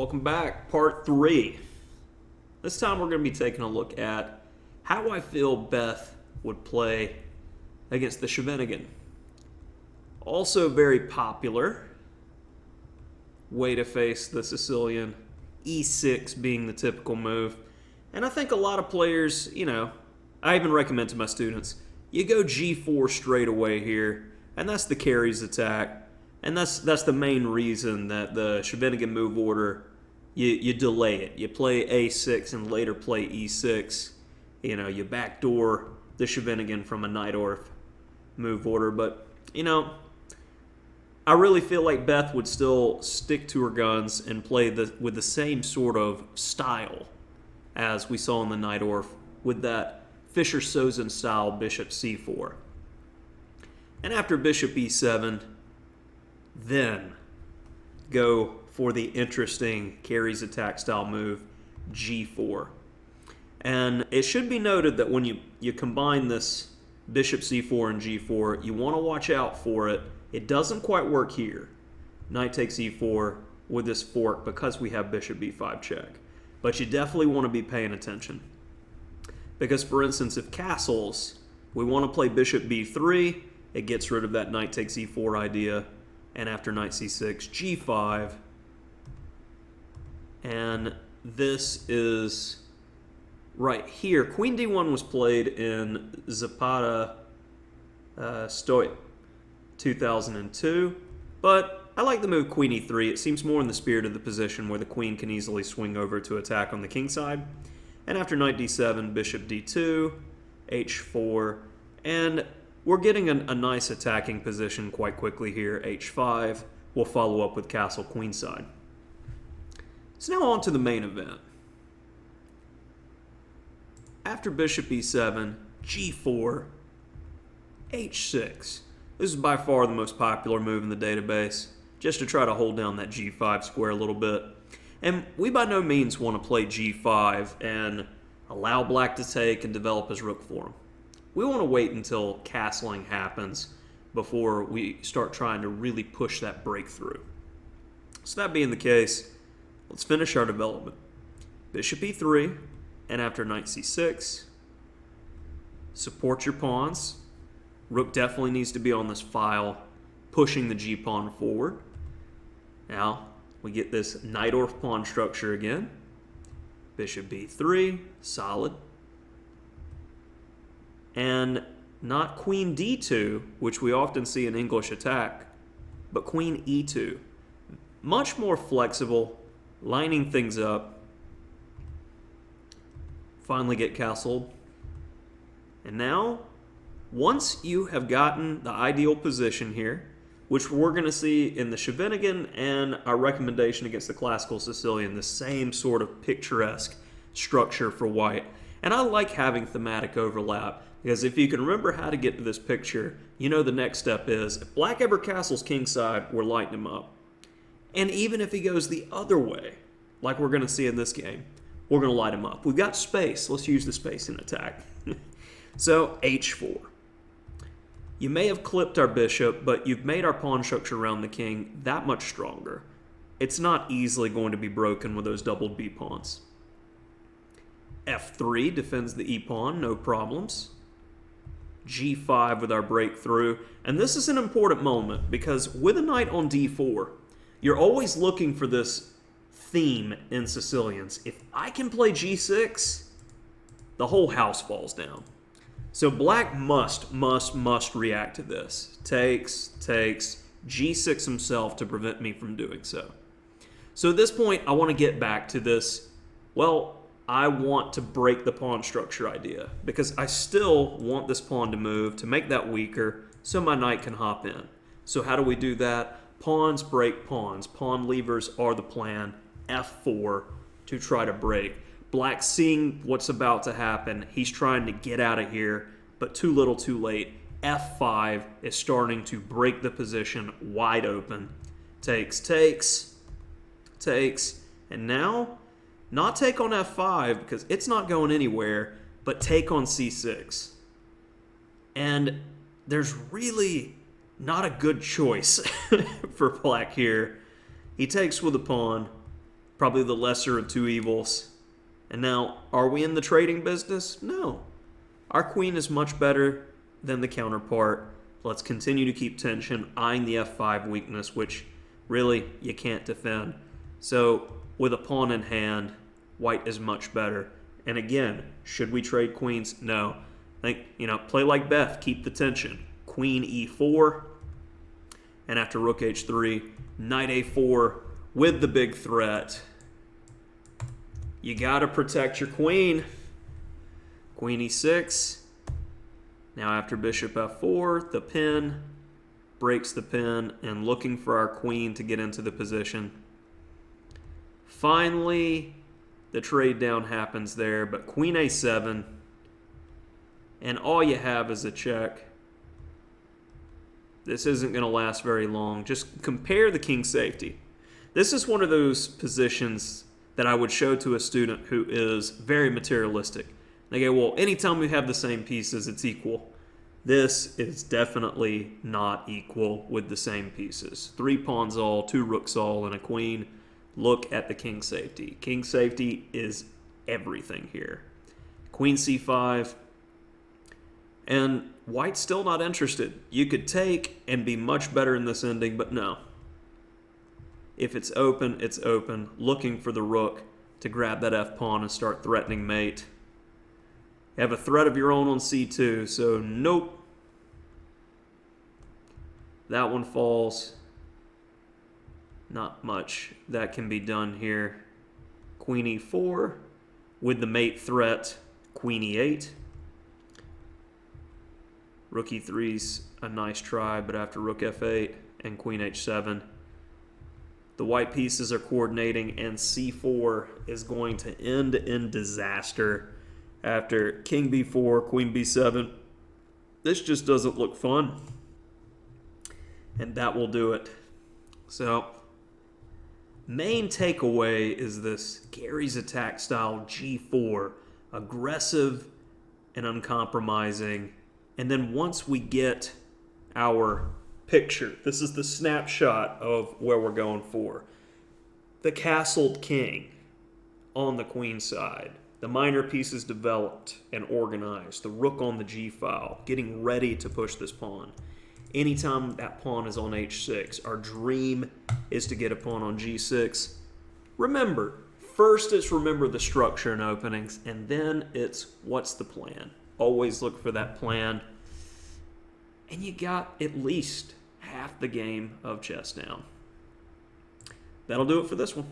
Welcome back, part 3. This time we're going to be taking a look at how I feel Beth would play against the Scheveningen. Also very popular way to face the Sicilian, e6 being the typical move. And I think a lot of players, I even recommend to my students, you go g4 straight away here, and that's the carries attack. And that's the main reason that the Scheveningen move order, you delay it. You play a6 and later play e6. You backdoor the Scheveningen from a Najdorf move order. But, I really feel like Beth would still stick to her guns and play with the same sort of style as we saw in the Najdorf with that Fischer-Sozen style bishop c4. And after bishop e7, then go for the interesting carries attack style move, g4. And it should be noted that when you combine this bishop c4 and g4, you want to watch out for it. It doesn't quite work here. Knight takes e4 with this fork because we have bishop b5 check. But you definitely want to be paying attention. Because, for instance, if castles, we want to play bishop b3. It gets rid of that knight takes e4 idea. And after knight c6, g5. And this is right here. Queen d1 was played in Zapata Stoit 2002. But I like the move queen e3. It seems more in the spirit of the position where the queen can easily swing over to attack on the king side. And after knight d7, bishop d2, h4, and we're getting a nice attacking position quite quickly here, h5. We'll follow up with castle queenside. So now on to the main event. After bishop e7, g4, h6. This is by far the most popular move in the database, just to try to hold down that g5 square a little bit. And we by no means want to play g5 and allow black to take and develop his rook for him. We want to wait until castling happens before we start trying to really push that breakthrough. So that being the case, let's finish our development. Bishop e3, and after knight c6, support your pawns. Rook definitely needs to be on this file, pushing the g-pawn forward. Now, we get this Najdorf pawn structure again. Bishop b3, solid. And not queen d2, which we often see in English attack, but queen e2. Much more flexible, lining things up. Finally get castled. And now, once you have gotten the ideal position here, which we're going to see in the Scheveningen and our recommendation against the classical Sicilian, the same sort of picturesque structure for white. And I like having thematic overlap, because if you can remember how to get to this picture, the next step is, if black ever castles kingside, we're lighting him up. And even if he goes the other way, like we're going to see in this game, we're going to light him up. We've got space. Let's use the space in attack. So, h4. You may have clipped our bishop, but you've made our pawn structure around the king that much stronger. It's not easily going to be broken with those doubled b-pawns. f3 defends the e-pawn, no problems. g5 with our breakthrough. And this is an important moment, because with a knight on d4, you're always looking for this theme in Sicilians. If I can play g6, the whole house falls down. So black must react to this. Takes, g6 himself to prevent me from doing so. So at this point, I want to get back to this, I want to break the pawn structure idea, because I still want this pawn to move to make that weaker so my knight can hop in. So how do we do that? Pawns break pawns. Pawn levers are the plan. f4 to try to break. Black seeing what's about to happen. He's trying to get out of here, but too little too late. f5 is starting to break the position wide open. Takes. And now, not take on f5 because it's not going anywhere, but take on c6. And there's really not a good choice for black here. He takes with a pawn. Probably the lesser of two evils. And now, are we in the trading business? No. Our queen is much better than the counterpart. Let's continue to keep tension, eyeing the f5 weakness, which really you can't defend. So, with a pawn in hand, white is much better. And again, should we trade queens? No. I think, play like Beth, keep the tension. Queen e4, and after rook h3, knight a4 with the big threat. You gotta protect your queen. Queen e6. Now after bishop f4, the pin breaks the pin, and looking for our queen to get into the position. Finally, the trade down happens there, but queen a7, and all you have is a check. This isn't going to last very long. Just compare the king safety. This is one of those positions that I would show to a student who is very materialistic. They go, well, anytime we have the same pieces, it's equal. This is definitely not equal with the same pieces. 3 pawns all, 2 rooks all, and a queen. Look at the king safety. King safety is everything here. Queen c5. And white's still not interested. You could take and be much better in this ending, but no. If it's open, it's open. Looking for the rook to grab that f-pawn and start threatening mate. You have a threat of your own on c2, so nope. That one falls. Not much that can be done here. Queen e4 with the mate threat. Queen e8. Rook e3's a nice try, but after rook f8 and queen h7, the white pieces are coordinating, and c4 is going to end in disaster. After king b4, queen b7, this just doesn't look fun. And that will do it. So, main takeaway is this Gary's attack style g4, aggressive and uncompromising. And then once we get our picture, this is the snapshot of where we're going for. The castled king on the queen side. The minor pieces developed and organized. The rook on the g-file, getting ready to push this pawn. Anytime that pawn is on h6, our dream is to get a pawn on g6. Remember, first it's remember the structure and openings, and then it's what's the plan. Always look for that plan. And you got at least half the game of chess down. That'll do it for this one.